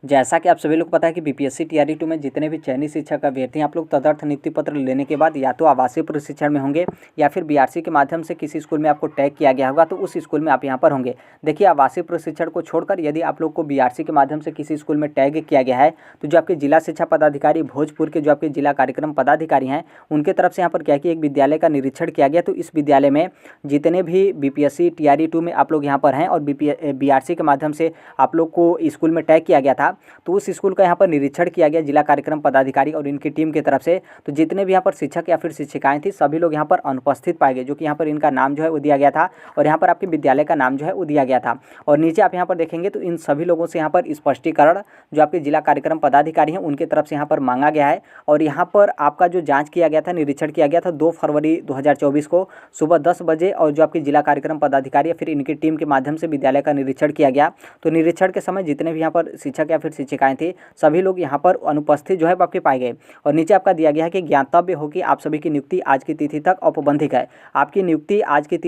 जैसा कि आप सभी लोग को पता है कि बीपीएससी टीआरई 2 में जितने भी चयनित शिक्षक अभ्यर्थी हैं, आप लोग तदर्थ नियुक्ति पत्र लेने के बाद या तो आवासीय प्रशिक्षण में होंगे या फिर बीआरसी के माध्यम से किसी स्कूल में आपको टैग किया गया होगा, तो उस स्कूल में आप यहाँ पर होंगे। देखिए, आवासीय प्रशिक्षण को छोड़कर यदि आप लोग को बीआरसी के माध्यम से किसी स्कूल में टैग किया गया है, तो जो आपके जिला शिक्षा पदाधिकारी भोजपुर के जो आपके जिला कार्यक्रम पदाधिकारी हैं, उनके तरफ से यहाँ पर क्या है कि एक विद्यालय का निरीक्षण किया गया। तो इस विद्यालय में जितने भी बीपीएससी टीआरई 2 में आप लोग यहाँ पर हैं और बीआरसी के माध्यम से आप लोग को स्कूल में टैग किया गया था, तो उस स्कूल का यहाँ पर निरीक्षण किया गया जिला कार्यक्रम पदाधिकारी और इनकी टीम की तरफ से। तो जितने भी यहाँ पर शिक्षक या फिर शिक्षिकाएं थी, सभी लोग यहाँ पर अनुपस्थित पाए गए, जो कि यहाँ पर इनका नाम जो है वो दिया गया था और यहाँ पर आपके विद्यालय का नाम जो है वो दिया गया था। और नीचे आप यहाँ पर देखेंगे तो इन सभी लोगों से यहाँ पर स्पष्टीकरण जो आपके जिला कार्यक्रम पदाधिकारी हैं उनके तरफ से यहाँ पर मांगा गया है। और यहाँ पर आपका जो जाँच किया गया था, निरीक्षण किया गया था 2 फरवरी 2024 को सुबह 10 बजे, और जो आपके जिला कार्यक्रम पदाधिकारी या फिर इनकी टीम के माध्यम से विद्यालय का निरीक्षण किया गया। तो निरीक्षण के समय जितने भी यहाँ पर शिक्षक या फिर शिक्षिकाएं थी, सभी लोग यहाँ पर अनुपस्थित जो है आपके पाए गए। और नीचे आपका दिया गया है कि ज्ञातव्य हो कि आप सभी की नियुक्ति आज की तिथि तक औपबंधिक है। आपकी नियुक्ति आज की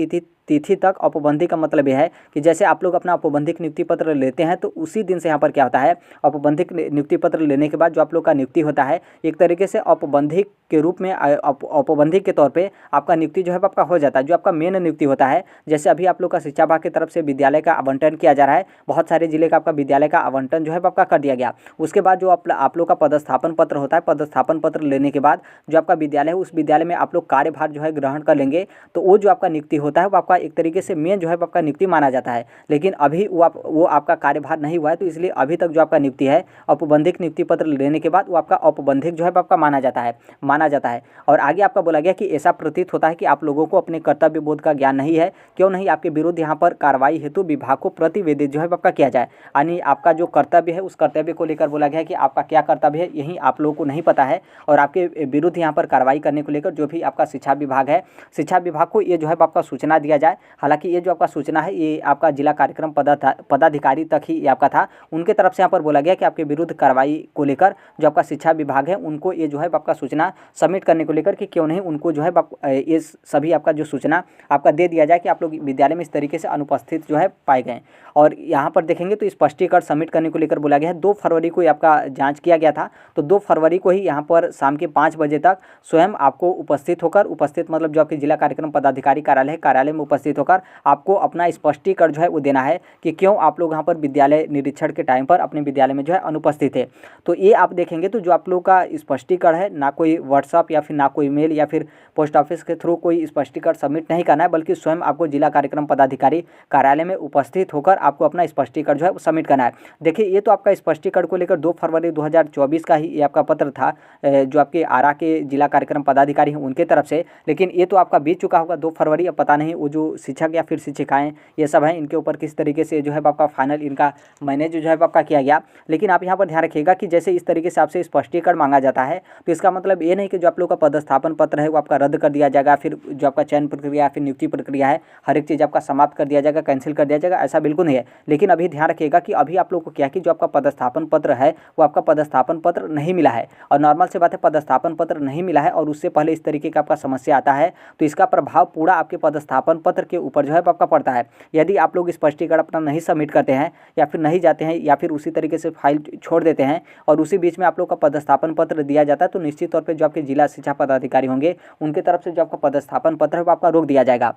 तिथि तक औपबंधिक का मतलब यह है कि जैसे आप लोग अपना औपबंधिक नियुक्ति पत्र लेते हैं, तो उसी दिन से यहाँ पर क्या होता है, औपबंधिक नियुक्ति पत्र लेने के बाद जो आप लोग का नियुक्ति होता है, एक तरीके से औपबंधिक के रूप में औपबंधिक के तौर पे आपका नियुक्ति जो है आपका हो जाता है। जो आपका मेन नियुक्ति होता है, जैसे अभी आप लोग का शिक्षा विभाग की तरफ से विद्यालय का आवंटन किया जा रहा है, बहुत सारे जिले का आपका विद्यालय का आवंटन जो है आपका कर दिया गया। उसके बाद जो आप लोग का पदस्थापन पत्र होता है, पदस्थापन पत्र लेने के बाद जो आपका विद्यालय है, उस विद्यालय में आप लोग कार्यभार जो है ग्रहण कर लेंगे, तो वो जो आपका नियुक्ति होता है वो आपका एक तरीके से मेन जो है आपका नियुक्ति माना जाता है। लेकिन अभी वो आपका कार्यभार नहीं हुआ है, तो इसलिए अभी तक जो आपका नियुक्ति है, औपबंधिक नियुक्ति पत्र लेने के बाद वो आपका औपबंधिक जो है आपका माना जाता है। और आगे आपका बोला गया कि ऐसा प्रतीत होता है कि आप लोगों को अपने कर्तव्य बोध का ज्ञान नहीं है, क्यों नहीं आपके विरुद्ध यहाँ पर कार्रवाई हेतु विभाग को प्रतिवेदित जो है आपका किया जाए। यानी आपका जो कर्तव्य है, उस कर्तव्य को लेकर बोला गया है कि आपका क्या कर्तव्य है, यही आप लोगों को नहीं पता है, और आपके विरुद्ध यहाँ पर कार्रवाई करने को लेकर जो भी आपका शिक्षा विभाग है, शिक्षा विभाग को ये जो है आपका सूचना दिया जाए। हालांकि ये जो आपका सूचना है, ये आपका जिला कार्यक्रम पदाधिकारी तक ही ये आपका था। उनके तरफ से यहाँ पर बोला गया कि आपके विरुद्ध कार्रवाई को लेकर जो आपका शिक्षा विभाग है, उनको ये जो है आपका सूचना सबमिट करने को लेकर कि क्यों नहीं उनको जो है ये सभी आपका जो सूचना आपका दे दिया जाए कि आप लोग विद्यालय में इस तरीके से अनुपस्थित जो है पाए गए। और यहाँ पर देखेंगे तो स्पष्टीकरण सबमिट करने को लेकर बोला गया है। 2 फरवरी को आपका जांच किया गया था, तो 2 फरवरी को ही यहाँ पर शाम के 5 बजे तक स्वयं आपको उपस्थित मतलब जो आपके जिला कार्यक्रम पदाधिकारी कार्यालय में उपस्थित होकर आपको अपना स्पष्टीकरण जो है वो देना है कि क्यों आप लोग यहाँ पर विद्यालय निरीक्षण के टाइम पर अपने विद्यालय में जो है अनुपस्थित है। तो ये आप देखेंगे तो जो आप लोग का स्पष्टीकरण है, ना कोई व्हाट्सअप या फिर ना कोई मेल या फिर पोस्ट ऑफिस के थ्रू कोई स्पष्टीकरण सबमिट नहीं करना है, बल्कि स्वयं आपको जिला कार्यक्रम पदाधिकारी कार्यालय में उपस्थित होकर आपको अपना स्पष्टीकरण जो है सबमिट करना है। देखिए, ये तो आपका स्पष्टीकरण को लेकर 2 फरवरी 2024 का ही ये आपका पत्र था, जो आपके आरा के जिला कार्यक्रम पदाधिकारी हैं उनके तरफ से। लेकिन ये तो आपका बीत चुका होगा 2 फरवरी। अब पता नहीं वो जो शिक्षक या फिर शिक्षिकाएं ये सब हैं, इनके ऊपर किस तरीके से जो है आपका फाइनल इनका मैनेज जो है आपका किया गया। लेकिन आप यहाँ पर ध्यान रखिएगा कि जैसे इस तरीके से आपसे स्पष्टीकरण मांगा जाता है, तो इसका मतलब ये नहीं कि जो आप लोग का पदस्थापन पत्र है वो आपका रद्द कर दिया जाएगा, फिर जो आपका चयन प्रक्रिया फिर नियुक्ति प्रक्रिया है, हर एक चीज़ आपका समाप्त कर दिया जाएगा, कैंसिल कर दिया जाएगा, ऐसा बिल्कुल नहीं है। लेकिन अभी ध्यान रखिएगा कि अभी आप लोग को क्या कि जो आपका पदस्थापन पत्र है वो आपका पदस्थापन पत्र नहीं मिला है। और नॉर्मल से बात है, पदस्थापन पत्र नहीं मिला है और उससे पहले इस तरीके का आपका समस्या आता है, तो इसका प्रभाव पूरा आपके पदस्थापन पत्र के ऊपर जो है आपका पड़ता है। यदि आप लोग स्पष्टीकरण अपना नहीं सबमिट करते हैं या फिर नहीं जाते हैं या फिर उसी तरीके से फाइल छोड़ देते हैं और उसी बीच में आप लोग का पदस्थापन पत्र दिया जाता है, तो निश्चित तौर पे जो आपके जिला शिक्षा पदाधिकारी होंगे उनके तरफ से जो आपका पदस्थापन पत्र है वो आपका रोक दिया जाएगा।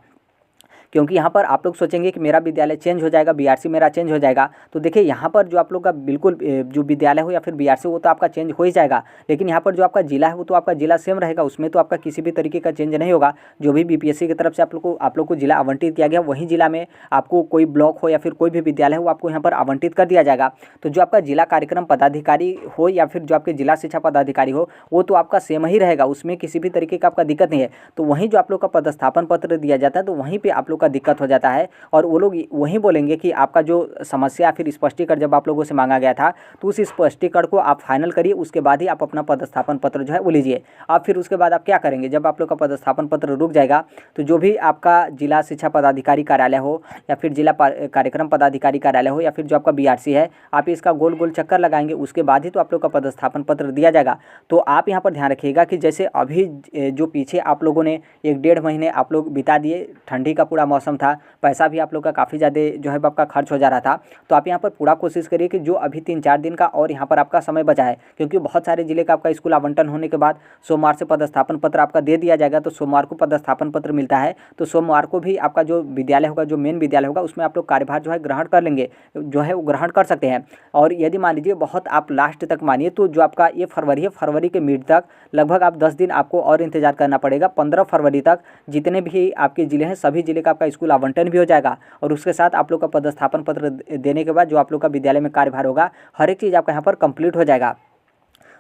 क्योंकि यहाँ पर आप लोग सोचेंगे कि मेरा विद्यालय चेंज हो जाएगा, बीआरसी मेरा चेंज हो जाएगा। तो देखिए, यहाँ पर जो आप लोग का बिल्कुल जो विद्यालय हो या फिर बीआरसी वो तो आपका चेंज हो ही जाएगा, लेकिन यहाँ पर जो आपका जिला है वो तो आपका जिला सेम रहेगा, उसमें तो आपका किसी भी तरीके का चेंज नहीं होगा। जो भी बीपीएससी की तरफ से आप लोग को जिला आवंटित किया गया, वहीं जिला में आपको कोई ब्लॉक हो या फिर कोई भी विद्यालय हो वो आपको यहाँ पर आवंटित कर दिया जाएगा। तो जो आपका जिला कार्यक्रम पदाधिकारी हो या फिर जो आपके जिला शिक्षा पदाधिकारी हो, वो तो आपका सेम ही रहेगा, उसमें किसी भी तरीके का आपका दिक्कत नहीं है। तो वहीं जो आप लोग का पदस्थापन पत्र दिया जाता है, तो वहीं पर आप लोग का दिक्कत हो जाता है और वो लोग वहीं बोलेंगे कि आपका जो समस्या फिर स्पष्टीकरण जब आप लोगों से मांगा गया था, तो उस स्पष्टीकरण को आप फाइनल करिए, उसके बाद ही आप अपना पदस्थापन पत्र जो है वो लीजिए। अब फिर उसके बाद आप क्या करेंगे, जब आप लोग का पदस्थापन पत्र रुक जाएगा, तो जो भी आपका जिला शिक्षा पदाधिकारी कार्यालय हो या फिर जिला कार्यक्रम पदाधिकारी कार्यालय हो या फिर जो आपका बीआरसी है, आप इसका गोल गोल चक्कर लगाएंगे, उसके बाद ही तो आप लोग का पदस्थापन पत्र दिया जाएगा। तो आप यहाँ पर ध्यान रखिएगा कि जैसे अभी जो पीछे आप लोगों ने 1-1.5 महीने आप लोग बिता दिए, ठंडी का पूरा मौसम था, पैसा भी आप लोग का काफ़ी ज़्यादा जो है आपका खर्च हो जा रहा था। तो आप यहाँ पर पूरा कोशिश करिए कि जो अभी 3-4 दिन का और यहाँ पर आपका समय बचा है, क्योंकि बहुत सारे जिले का आपका स्कूल आवंटन होने के बाद सोमवार से पदस्थापन पत्र आपका दे दिया जाएगा। तो सोमवार को पदस्थापन पत्र मिलता है, तो सोमवार को भी आपका जो विद्यालय होगा, जो मेन विद्यालय होगा, उसमें आप लोग कार्यभार जो है ग्रहण कर लेंगे, जो है वो ग्रहण कर सकते हैं। और यदि मान लीजिए बहुत आप लास्ट तक मानिए तो जो आपका ये फरवरी है, फरवरी के मिड तक लगभग आप 10 दिन आपको और इंतजार करना पड़ेगा। 15 फरवरी तक जितने भी आपके जिले हैं, सभी जिले का आपका स्कूल आवंटन भी हो जाएगा, और उसके साथ आप लोग का पदस्थापन पत्र देने के बाद जो आप लोग का विद्यालय में कार्यभार होगा, हर एक चीज़ आपका यहाँ पर कंप्लीट हो जाएगा।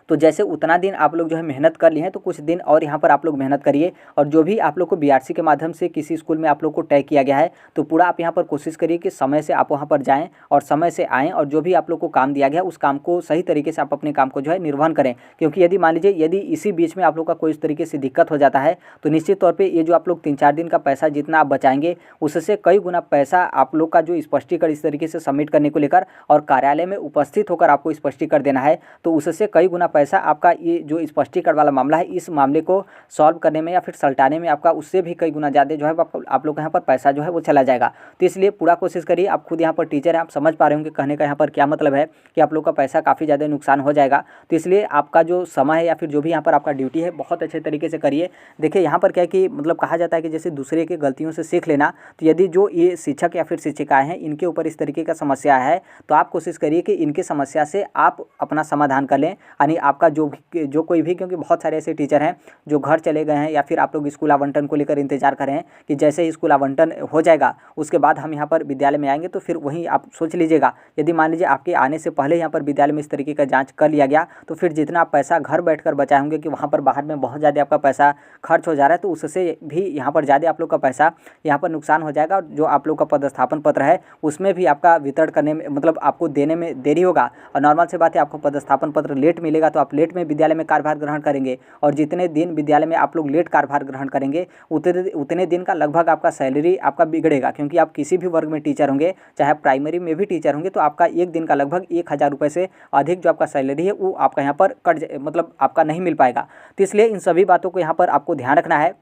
तो जैसे उतना दिन आप लोग जो है मेहनत कर लिए हैं, तो कुछ दिन और यहाँ पर आप लोग मेहनत करिए। और जो भी आप लोग को बीआरसी के माध्यम से किसी स्कूल में आप लोग को तय किया गया है, तो पूरा आप यहाँ पर कोशिश करिए कि समय से आप वहाँ पर जाएँ और समय से आएँ, और जो भी आप लोग को काम दिया गया है उस काम को सही तरीके से आप अपने काम को जो है निर्वहन करें। क्योंकि यदि मान लीजिए यदि इसी बीच में आप लोग का कोई इस तरीके से दिक्कत हो जाता है, तो निश्चित तौर पर ये जो आप लोग 3-4 दिन का पैसा जितना आप बचाएंगे, उससे कई गुना पैसा आप लोग का जो स्पष्टीकरण इस तरीके से सबमिट करने को लेकर और कार्यालय में उपस्थित होकर आपको स्पष्टीकरण देना है, तो उससे कई गुना पैसा आपका ये जो स्पष्टीकरण वाला मामला है, इस मामले को सॉल्व करने में या फिर सलटाने में आपका उससे भी कई गुना ज़्यादा जो है आप लोग यहाँ पर पैसा जो है वो चला जाएगा। तो इसलिए पूरा कोशिश करिए। आप खुद यहाँ पर टीचर हैं, आप समझ पा रहे होंगे कहने का यहाँ पर क्या मतलब है कि आप लोग का पैसा काफ़ी ज़्यादा नुकसान हो जाएगा। तो इसलिए आपका जो समय है या फिर जो भी यहाँ पर आपका ड्यूटी है, बहुत अच्छे तरीके से करिए। देखिए यहाँ पर क्या है कि मतलब कहा जाता है कि जैसे दूसरे की गलतियों से सीख लेना, तो यदि जो ये शिक्षक या फिर शिक्षिकाएँ हैं, इनके ऊपर इस तरीके का समस्या है, तो आप कोशिश करिए कि इनकी समस्या से आप अपना समाधान कर लें। यानी आपका जो कोई भी, क्योंकि बहुत सारे ऐसे टीचर हैं जो घर चले गए हैं, या फिर आप लोग स्कूल आवंटन को लेकर इंतजार कर रहे हैं कि जैसे ही स्कूल आवंटन हो जाएगा उसके बाद हम यहाँ पर विद्यालय में आएंगे। तो फिर वहीं आप सोच लीजिएगा, यदि मान लीजिए आपके आने से पहले यहाँ पर विद्यालय में इस तरीके का जांच कर लिया गया, तो फिर जितना आप पैसा घर बैठकर बचाए होंगे कि वहाँ पर बाहर में बहुत ज़्यादा आपका पैसा खर्च हो जा रहा है, तो उससे भी यहाँ पर ज़्यादा आप लोग का पैसा यहाँ पर नुकसान हो जाएगा। और जो आप लोग का पदस्थापन पत्र है उसमें भी आपका वितरण करने में, मतलब आपको देने में देरी होगा। और नॉर्मल सी बात है, आपको पदस्थापन पत्र लेट मिलेगा तो आप लेट में विद्यालय में कार्यभार ग्रहण करेंगे, और जितने दिन विद्यालय में आप लोग लेट कार्यभार ग्रहण करेंगे उतने दिन का लगभग आपका सैलरी आपका बिगड़ेगा। क्योंकि आप किसी भी वर्ग में टीचर होंगे, चाहे आप प्राइमरी में भी टीचर होंगे, तो आपका एक दिन का लगभग 1000 रुपये से अधिक जो आपका सैलरी है वो आपका यहाँ पर मतलब आपका नहीं मिल पाएगा। तो इसलिए इन सभी बातों को यहाँ पर आपको ध्यान रखना है,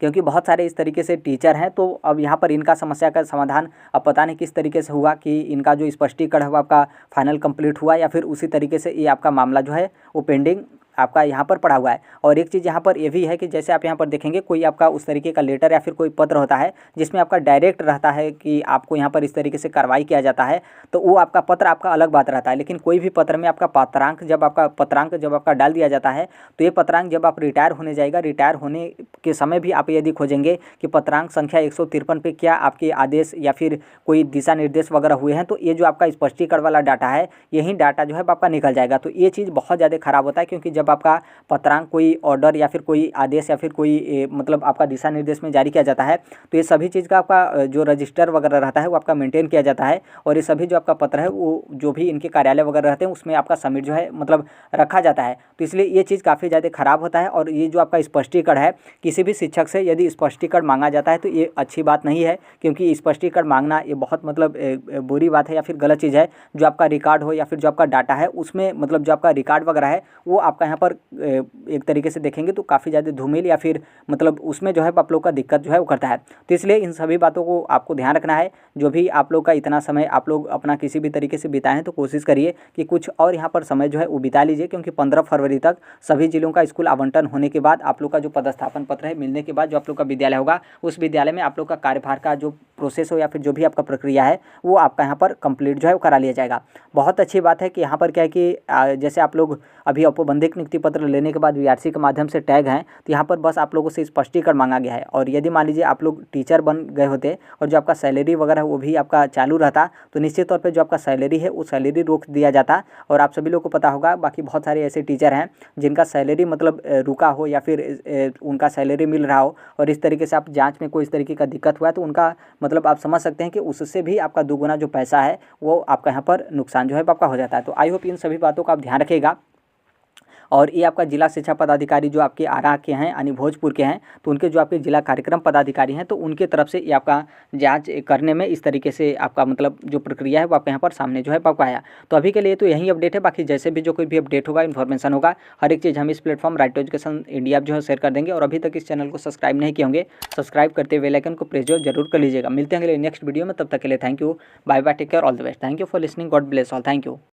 क्योंकि बहुत सारे इस तरीके से टीचर हैं। तो अब यहाँ पर इनका समस्या का समाधान अब पता नहीं किस तरीके से हुआ, कि इनका जो स्पष्टीकरण हुआ आपका फाइनल कंप्लीट हुआ, या फिर उसी तरीके से ये आपका मामला जो है वो पेंडिंग आपका यहाँ पर पड़ा हुआ है। और एक चीज़ यहाँ पर ये भी है कि जैसे आप यहाँ पर देखेंगे कोई आपका उस तरीके का लेटर या फिर कोई पत्र होता है जिसमें आपका डायरेक्ट रहता है कि आपको यहाँ पर इस तरीके से कार्रवाई किया जाता है, तो वो आपका पत्र आपका अलग बात रहता है। लेकिन कोई भी पत्र में आपका पत्रांक जब आपका डाल दिया जाता है, तो ये पत्रांक जब आप रिटायर होने जाएगा, रिटायर होने के समय भी आप यदि खोजेंगे कि पत्रांक संख्या 153 पे क्या आपके आदेश या फिर कोई दिशा निर्देश वगैरह हुए हैं, तो ये जो आपका स्पष्टीकरण वाला डाटा है, यही डाटा जो है आपका निकल जाएगा। तो ये चीज़ बहुत ज़्यादा खराब होता है, क्योंकि जब आपका पत्रांक कोई ऑर्डर या फिर कोई आदेश या फिर कोई मतलब आपका दिशा निर्देश में जारी किया जाता है, तो ये सभी चीज़ का आपका जो रजिस्टर वगैरह रहता है वो आपका मेंटेन किया जाता है, और ये सभी जो आपका पत्र है वो जो भी इनके कार्यालय वगैरह रहते हैं उसमें आपका सबमिट जो है मतलब रखा जाता है। तो इसलिए ये चीज़ काफ़ी ज़्यादा खराब होता है। और ये जो आपका स्पष्टीकरण है, किसी भी शिक्षक से यदि स्पष्टीकरण मांगा जाता है तो ये अच्छी बात नहीं है, क्योंकि स्पष्टीकरण मांगना ये बहुत मतलब बुरी बात है या फिर गलत चीज़ है। जो आपका रिकॉर्ड हो या फिर जो आपका डाटा है उसमें मतलब जो आपका रिकॉर्ड वगैरह है वो आपका यहाँ पर एक तरीके से देखेंगे तो काफ़ी ज़्यादा धूमिल या फिर मतलब उसमें जो है आप लोग का दिक्कत जो है वो करता है। तो इसलिए इन सभी बातों को आपको ध्यान रखना है। जो भी आप लोग का इतना समय आप लोग अपना किसी भी तरीके से बिताएं, तो कोशिश करिए कि कुछ और यहाँ पर समय जो है वो बिता लीजिए, क्योंकि 15 फरवरी तक सभी जिलों का स्कूल आवंटन होने के बाद आप लोग का जो पदस्थापन पत्र है मिलने के बाद जो आप लोग का विद्यालय होगा, उस विद्यालय में आप लोग का कार्यभार का जो प्रोसेस हो या फिर जो भी आपका प्रक्रिया है वो आपका यहाँ पर कंप्लीट जो है वो करा लिया जाएगा। बहुत अच्छी बात है कि यहाँ पर क्या है कि जैसे आप लोग अभी औपबंधिक नियुक्ति पत्र लेने के बाद बीआरसी के माध्यम से टैग हैं, तो यहाँ पर बस आप लोगों से स्पष्टीकरण मांगा गया है। और यदि मान लीजिए आप लोग टीचर बन गए होते और जो आपका सैलरी वगैरह वो भी आपका चालू रहता, तो निश्चित तौर पे जो आपका सैलरी है वो सैलरी रोक दिया जाता। और आप सभी लोग को पता होगा, बाकी बहुत सारे ऐसे टीचर हैं जिनका सैलरी मतलब रुका हो या फिर उनका सैलरी मिल रहा हो, और इस तरीके से आप जाँच में कोई इस तरीके का दिक्कत हुआ है तो उनका मतलब आप समझ सकते हैं कि उससे भी आपका दोगुना जो पैसा है वो आपका यहाँ पर नुकसान जो है आपका हो जाता है। तो आई होप इन सभी बातों का आप ध्यान रखिएगा। और ये आपका जिला शिक्षा पदाधिकारी जो आपके आरा के हैं यानी भोजपुर के हैं, तो उनके जो आपके जिला कार्यक्रम पदाधिकारी हैं, तो उनके तरफ से ये आपका जाँच करने में इस तरीके से आपका मतलब जो प्रक्रिया है वो आपके यहाँ पर सामने जो है पकाया। तो अभी के लिए तो यही अपडेट है, बाकी जैसे भी जो कोई भी अपडेट होगा, इन्फॉर्मेशन होगा, हर एक चीज़ हम इस platform right to education India जो है शेयर कर देंगे। और अभी तक इस चैनल को सब्सक्राइब नहीं किए होंगे, सब्सक्राइब करते बेल आइकन को प्रेस जरूर कर लीजिएगा। मिलते हैं अगले नेक्स्ट वीडियो में, तब तक के लिए thank you, bye bye, take care, all the best. Thank you for listening, God bless all, thank you.